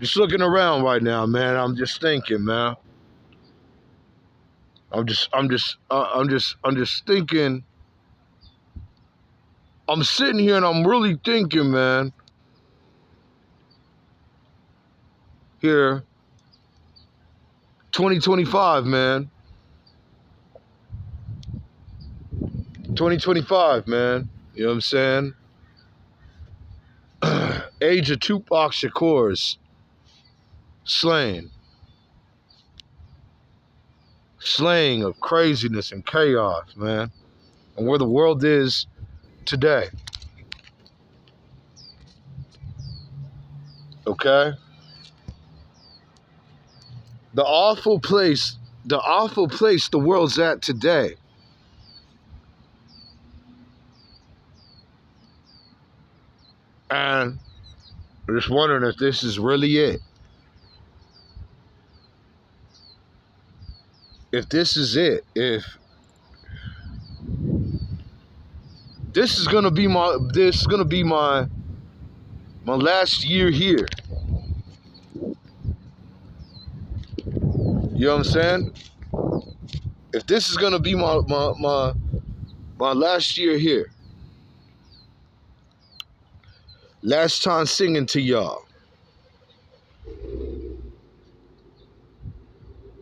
Just looking around right now, man. I'm just thinking, man. I'm just thinking. I'm sitting here and I'm really thinking, man. Here, 2025, man. 2025, man. You know what I'm saying? Age of Tupac Shakur's slain. Slaying of craziness and chaos, man. And where the world is today. Okay? The awful place the world's at today. And I'm just wondering if this is really it. If this is it, if this is gonna be my last year here. You know what I'm saying? If this is gonna be my last year here. Last time singing to y'all.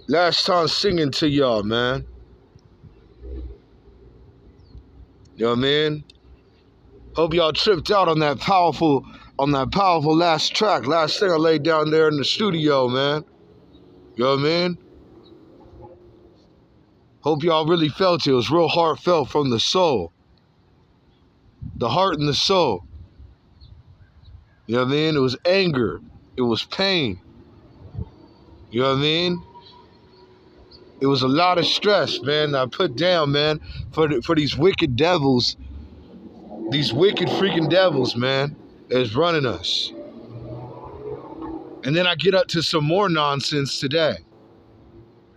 Last time singing to y'all, man. You know what I mean? Hope y'all tripped out on that powerful last track. Last thing I laid down there in the studio, man. You know what I mean? Hope y'all really felt it. It was real heartfelt from the soul. The heart and the soul. You know what I mean? It was anger. It was pain. You know what I mean? It was a lot of stress, man, that I put down, man, for these wicked devils. These wicked freaking devils, man, that's running us. And then I get up to some more nonsense today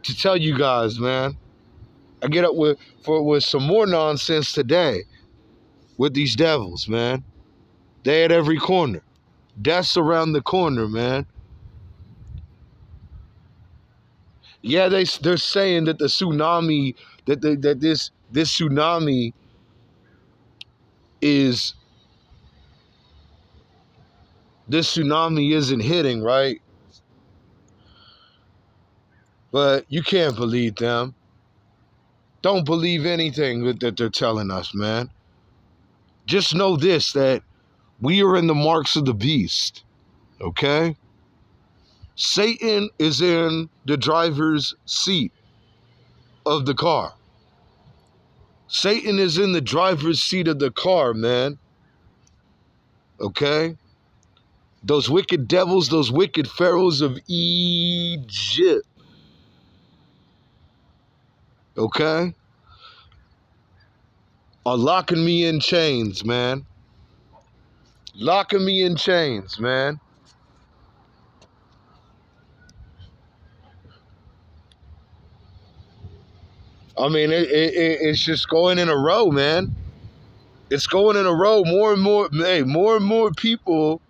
to tell you guys, man. I get up with some more nonsense today with these devils, man. They at every corner. Death's around the corner, man. Yeah, they're saying that the tsunami, that this tsunami is, this tsunami isn't hitting, right? But you can't believe them. Don't believe anything that they're telling us, man. Just know this, that we are in the marks of the beast, okay? Satan is in the driver's seat of the car. Satan is in the driver's seat of the car, man. Okay? Those wicked devils, those wicked pharaohs of Egypt. Okay? Are locking me in chains, man. Locking me in chains, man. I mean, it's just going in a row, man. It's going in a row. More and more people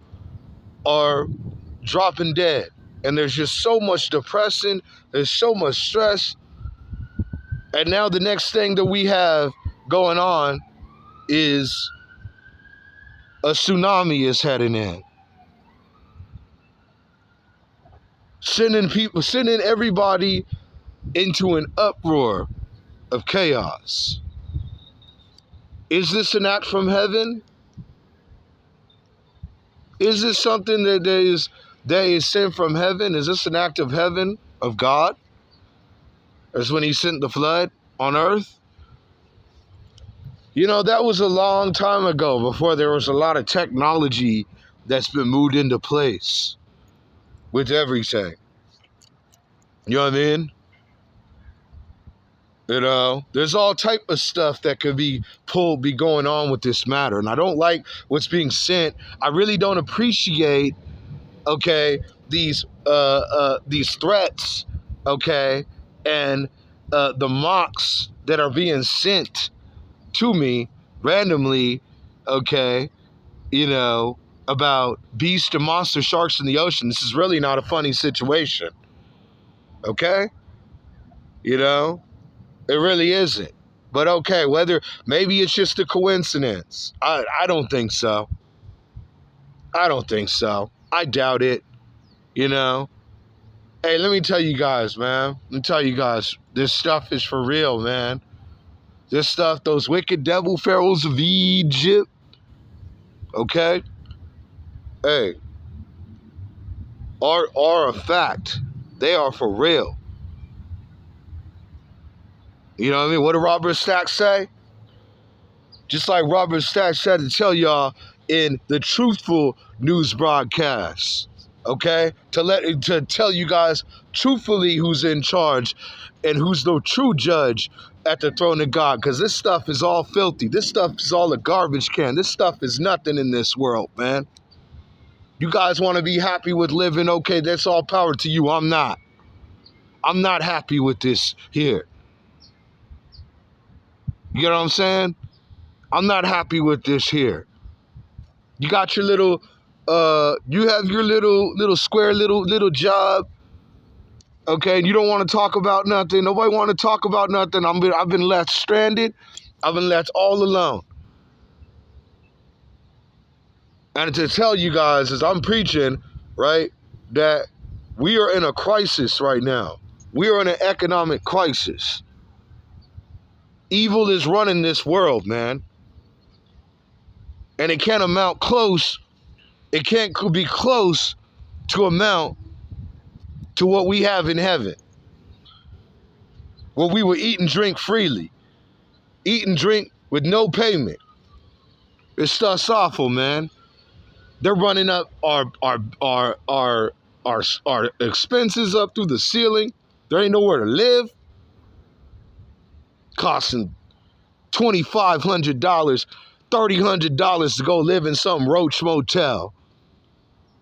are dropping dead. And there's just so much depression. There's so much stress. And now the next thing that we have going on is a tsunami is heading in. Sending everybody into an uproar of chaos. Is this an act from heaven? Is this something that is sent from heaven? Is this an act of heaven, of God? As when he sent the flood on earth? You know, that was a long time ago, before there was a lot of technology that's been moved into place with everything. You know what I mean? You know, there's all type of stuff that could be going on with this matter. And I don't like what's being sent. I really don't appreciate, okay, these threats, okay, and the mocks that are being sent to me randomly, okay, you know, about beast and monster sharks in the ocean. This is really not a funny situation. Okay? You know? It really isn't. But okay, maybe it's just a coincidence. I don't think so. I don't think so. I doubt it. You know? Hey, let me tell you guys, man. Let me tell you guys, this stuff is for real, man. This stuff, those wicked devil pharaohs of Egypt, okay? Hey, are a fact. They are for real. You know what I mean? What did Robert Stack say? Just like Robert Stack said to tell y'all in the truthful news broadcast, okay? To tell you guys truthfully who's in charge and who's the true judge at the throne of God, because this stuff is all filthy. This stuff is all a garbage can. This stuff is nothing in this world, man. You guys want to be happy with living, okay, that's all power to you. I'm not. I'm not happy with this here. You know what I'm saying? I'm not happy with this here. You got your little, you have your little square little job, okay? And you don't want to talk about nothing. Nobody want to talk about nothing. I've been left stranded. I've been left all alone. And to tell you guys, as I'm preaching, right, that we are in a crisis right now. We are in an economic crisis. Evil is running this world, man. And it can't amount close. It can't be close to amount to what we have in heaven. Where we will eat and drink freely. Eat and drink with no payment. It's stuff's awful, man. They're running up our expenses up through the ceiling. There ain't nowhere to live. Costing $2,500, $3,000 to go live in some roach motel.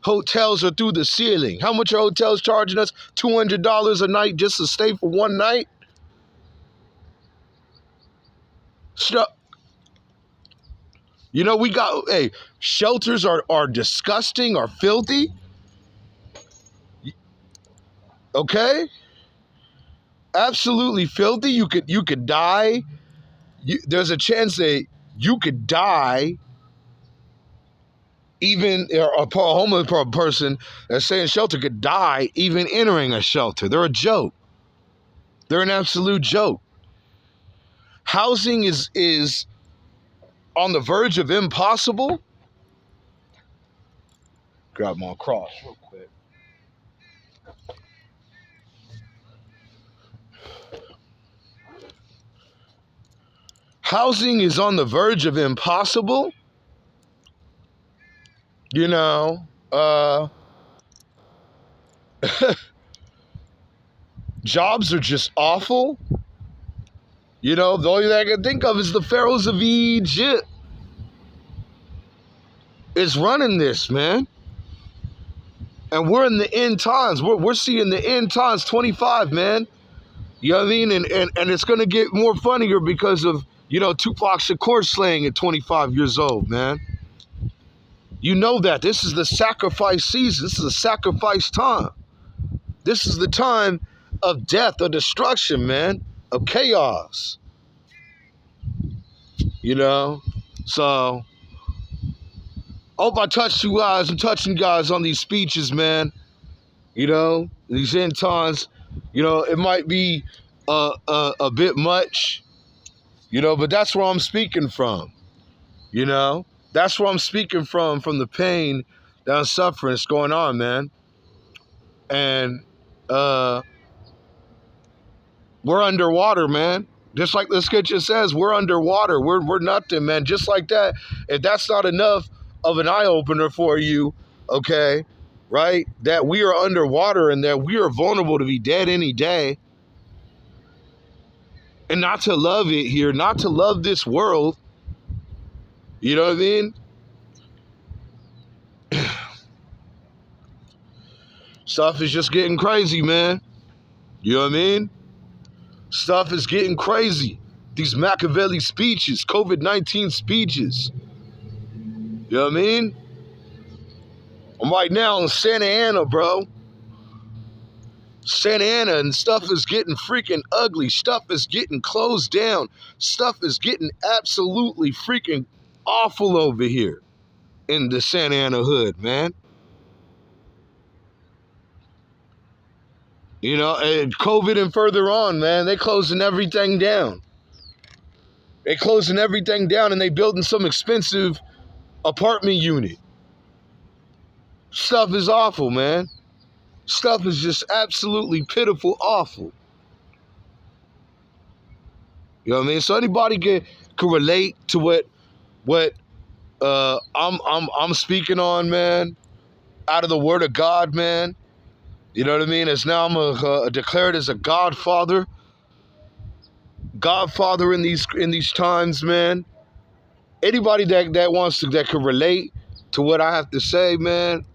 Hotels are through the ceiling. How much are hotels charging us? $200 a night just to stay for one night? Stuff. You know, shelters are disgusting, are filthy. Okay? Absolutely filthy. You could die. There's a chance that you could die. Even a homeless person that's staying in shelter could die even entering a shelter. They're a joke. They're an absolute joke. Housing is on the verge of impossible. Grab my cross real quick. Housing is on the verge of impossible. You know, jobs are just awful. You know, the only thing I can think of is the pharaohs of Egypt. Is running this, man. And we're in the end times. We're seeing the end times 25, man. You know what I mean? And it's going to get more funnier because of, you know, Tupac Shakur slaying at 25 years old, man. You know that. This is the sacrifice season. This is a sacrifice time. This is the time of death, of destruction, man, of chaos. You know? So, I hope I touched you guys. I'm touching you guys on these speeches, man. You know, these end times, you know, it might be a bit much, you know, but that's where I'm speaking from, you know. That's where I'm speaking from the pain that I'm suffering. It's going on, man. And we're underwater, man. Just like the scripture says, we're underwater. We're nothing, man. Just like that. If that's not enough of an eye-opener for you, okay, right? That we are underwater and that we are vulnerable to be dead any day. And not to love it here, not to love this world. You know what I mean? Stuff is just getting crazy, man. You know what I mean? Stuff is getting crazy. These Machiavelli speeches, COVID-19 speeches. You know what I mean? I'm right now in Santa Ana, bro. Santa Ana, and stuff is getting freaking ugly. Stuff is getting closed down. Stuff is getting absolutely freaking awful over here in the Santa Ana hood, man. You know, and COVID and further on, man, they closing everything down. They closing everything down, and they building some expensive apartment unit. Stuff is awful, man. Stuff is just absolutely pitiful, awful. You know what I mean? So anybody can relate to what I'm speaking on, man, out of the Word of God, man. You know what I mean? As now I'm declared as a Godfather in these times, man. Anybody that wants to that can relate to what I have to say, man,